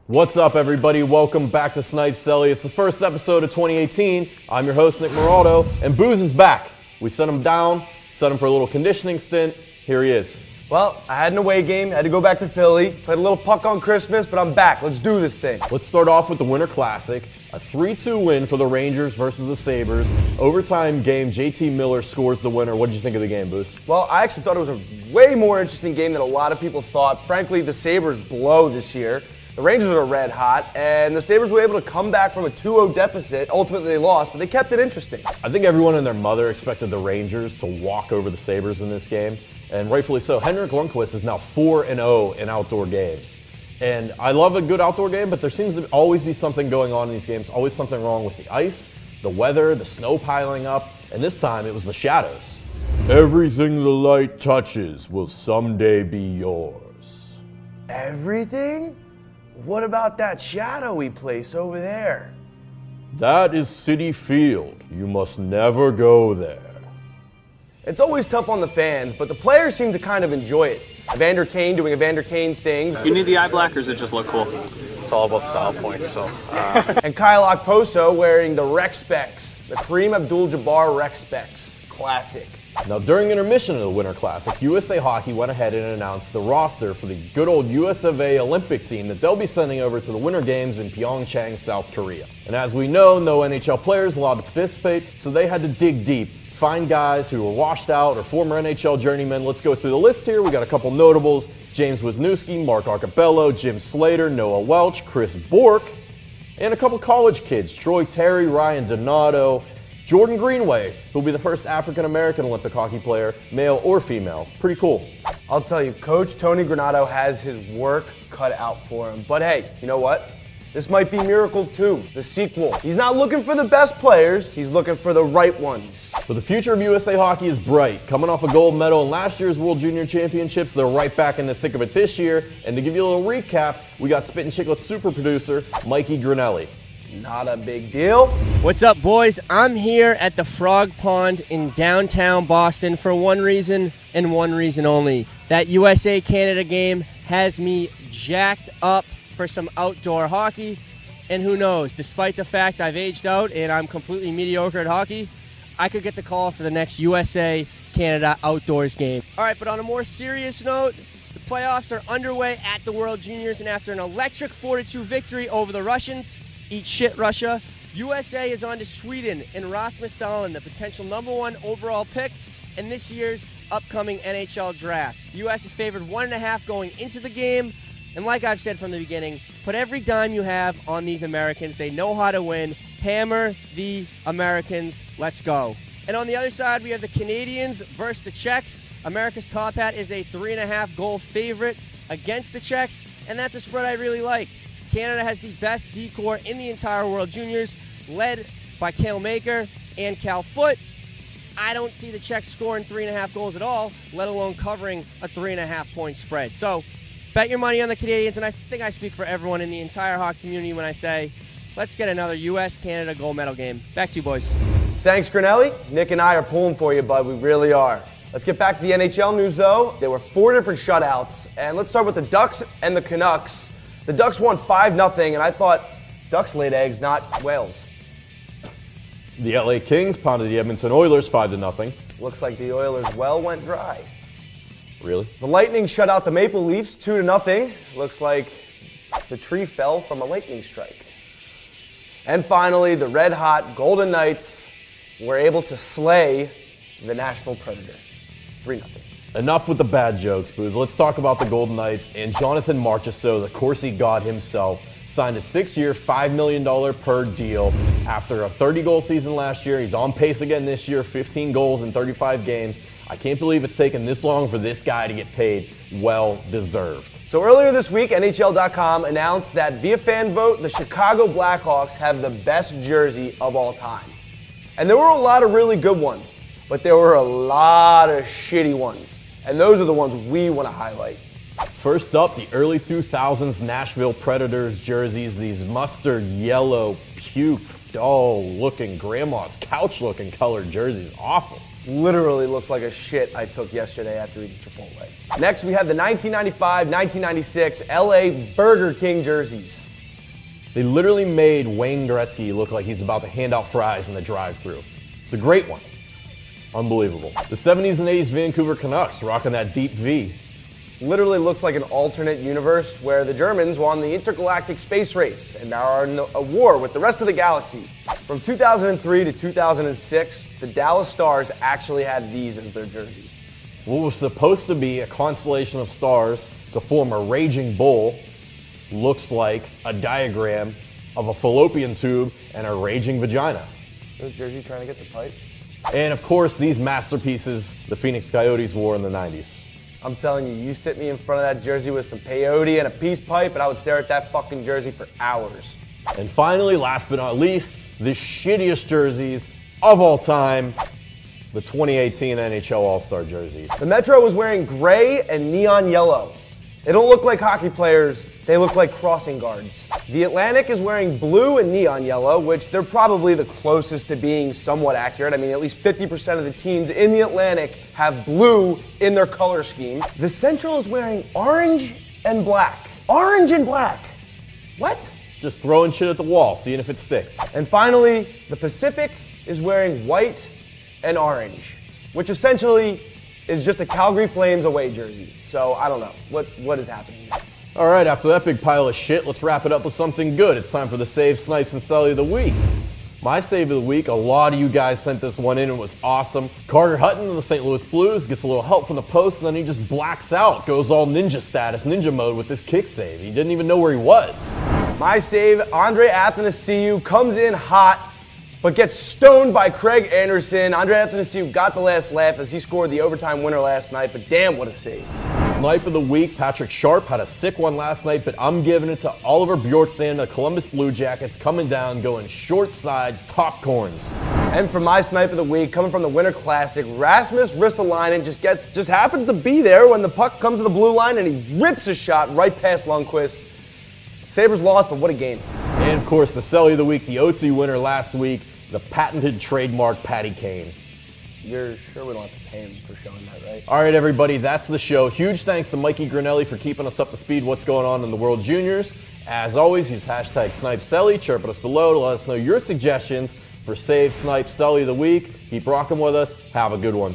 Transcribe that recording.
What's up, everybody? Welcome back to Snipe Celly. It's the first episode of 2018. I'm your host, Nick Moraldo, and Booze is back. We sent him down, set him for a little conditioning stint. Here he is. Well, I had an away game, had to go back to Philly, played a little puck on Christmas, but I'm back. Let's do this thing. Let's start off with the Winter Classic, a 3-2 win for the Rangers versus the Sabres. Overtime game, JT Miller scores the winner. What did you think of the game, Booze? Well, I actually thought it was a way more interesting game than a lot of people thought. Frankly, the Sabres blow this year. The Rangers are red hot, and the Sabres were able to come back from a 2-0 deficit. Ultimately, they lost, but they kept it interesting. I think everyone and their mother expected the Rangers to walk over the Sabres in this game, and rightfully so. Henrik Lundqvist is now 4-0 in outdoor games. And I love a good outdoor game, but there seems to always be something going on in these games, always something wrong with the ice, the weather, the snow piling up, and this time it was the shadows. Everything the light touches will someday be yours. Everything? What about that shadowy place over there? That is Citi Field. You must never go there. It's always tough on the fans, but the players seem to kind of enjoy it. Evander Kane doing Evander Kane things. You need the eye black, or does it just look cool? It's all about style points, so. And Kyle Okposo wearing the Rec Specs, the Kareem Abdul-Jabbar Rec Specs. Classic. Now, during intermission of the Winter Classic, USA Hockey went ahead and announced the roster for the good old US of A Olympic team that they'll be sending over to the Winter Games in Pyeongchang, South Korea. And as we know, no NHL players allowed to participate, so they had to dig deep, find guys who were washed out or former NHL journeymen. Let's go through the list here. We got a couple notables: James Wisniewski, Mark Arcabello, Jim Slater, Noah Welch, Chris Bourque, and a couple college kids: Troy Terry, Ryan Donato, Jordan Greenway, who'll be the first African-American Olympic hockey player, male or female. Pretty cool. I'll tell you, Coach Tony Granato has his work cut out for him. But hey, you know what? This might be Miracle 2, the sequel. He's not looking for the best players, he's looking for the right ones. But the future of USA Hockey is bright. Coming off a gold medal in last year's World Junior Championships, they're right back in the thick of it this year. And to give you a little recap, we got Spit and Chiclet super producer, Mikey Grinelli. Not a big deal. What's up, boys? I'm here at the Frog Pond in downtown Boston for one reason and one reason only. That USA-Canada game has me jacked up for some outdoor hockey. And who knows, despite the fact I've aged out and I'm completely mediocre at hockey, I could get the call for the next USA-Canada outdoors game. All right, but on a more serious note, the playoffs are underway at the World Juniors, and after an electric 4-2 victory over the Russians, eat shit, Russia, USA is on to Sweden and Rasmus Dahlin, the potential #1 overall pick in this year's upcoming NHL draft. The US is favored 1.5 going into the game, and like I've said from the beginning, put every dime you have on these Americans. They know how to win. Hammer the Americans. Let's go. And on the other side, we have the Canadians versus the Czechs. America's top hat is a 3.5 goal favorite against the Czechs, and that's a spread I really like. Canada has the best D-core in the entire World Juniors, led by Cale Maker and Cal Foote. I don't see the Czechs scoring 3.5 goals at all, let alone covering a 3.5 point spread. So bet your money on the Canadians, and I think I speak for everyone in the entire hockey community when I say, let's get another US-Canada gold medal game. Back to you, boys. Thanks, Grinelli. Nick and I are pulling for you, bud. We really are. Let's get back to the NHL news, though. There were 4 different shutouts, and let's start with the Ducks and the Canucks. The Ducks won 5-0, and I thought Ducks laid eggs, not whales. The LA Kings pounded the Edmonton Oilers 5-0. Looks like the Oilers' well went dry. Really? The Lightning shut out the Maple Leafs 2-0. Looks like the tree fell from a lightning strike. And finally, the red-hot Golden Knights were able to slay the Nashville Predator 3-0. Enough with the bad jokes, Booze. Let's talk about the Golden Knights and Jonathan Marchessault, the Corsi god himself, signed a 6-year, $5 million per deal after a 30-goal season last year. He's on pace again this year, 15 goals in 35 games. I can't believe it's taken this long for this guy to get paid. Well deserved. So earlier this week, NHL.com announced that via fan vote, the Chicago Blackhawks have the best jersey of all time. And there were a lot of really good ones, but there were a lot of shitty ones. And those are the ones we want to highlight. First up, the early 2000s Nashville Predators jerseys, these mustard yellow, puke, dull-looking, grandma's couch-looking colored jerseys. Awful. Literally looks like a shit I took yesterday after eating Chipotle. Next, we have the 1995-1996 LA Burger King jerseys. They literally made Wayne Gretzky look like he's about to hand out fries in the drive-thru. The great one. Unbelievable. The 70s and 80s Vancouver Canucks rocking that deep V. Literally looks like an alternate universe where the Germans won the intergalactic space race and now are in a war with the rest of the galaxy. From 2003 to 2006, the Dallas Stars actually had these as their jersey. What was supposed to be a constellation of stars to form a raging bull looks like a diagram of a fallopian tube and a raging vagina. Those jerseys trying to get the pipe? And of course, these masterpieces the Phoenix Coyotes wore in the 90s. I'm telling you, you sit me in front of that jersey with some peyote and a peace pipe, and I would stare at that fucking jersey for hours. And finally, last but not least, the shittiest jerseys of all time, the 2018 NHL All-Star jerseys. The Metro was wearing gray and neon yellow. They don't look like hockey players, they look like crossing guards. The Atlantic is wearing blue and neon yellow, which they're probably the closest to being somewhat accurate. I mean, at least 50% of the teams in the Atlantic have blue in their color scheme. The Central is wearing orange and black. Orange and black. What? Just throwing shit at the wall, seeing if it sticks. And finally, the Pacific is wearing white and orange, which essentially is just a Calgary Flames away jersey. So I don't know. What is happening? All right, after that big pile of shit, let's wrap it up with something good. It's time for the Save, Snipes, and Celly of the Week. My save of the week, a lot of you guys sent this one in. It was awesome. Carter Hutton of the St. Louis Blues gets a little help from the post, and then he just blacks out, goes all ninja status, ninja mode with this kick save. He didn't even know where he was. My save, Andre Athanasiou comes in hot, but gets stoned by Craig Anderson. Andre Athanasiou got the last laugh as he scored the overtime winner last night, but damn, what a save. Snipe of the week, Patrick Sharp had a sick one last night, but I'm giving it to Oliver Bjorkstrand, the Columbus Blue Jackets, coming down, going short side, top corns. And for my snipe of the week, coming from the Winter Classic, Rasmus Ristolainen just happens to be there when the puck comes to the blue line and he rips a shot right past Lundqvist. Sabres lost, but what a game. And of course, the Celly of the week, the OT winner last week, the patented trademark Patty Kane. You're sure we don't have to pay him for showing that, right? All right, everybody, that's the show. Huge thanks to Mikey Grinelli for keeping us up to speed what's going on in the World Juniors. As always, use hashtag Snipe Celly. Chirp at us below to let us know your suggestions for Save, Snipe, Celly of the Week. Keep rocking with us. Have a good one.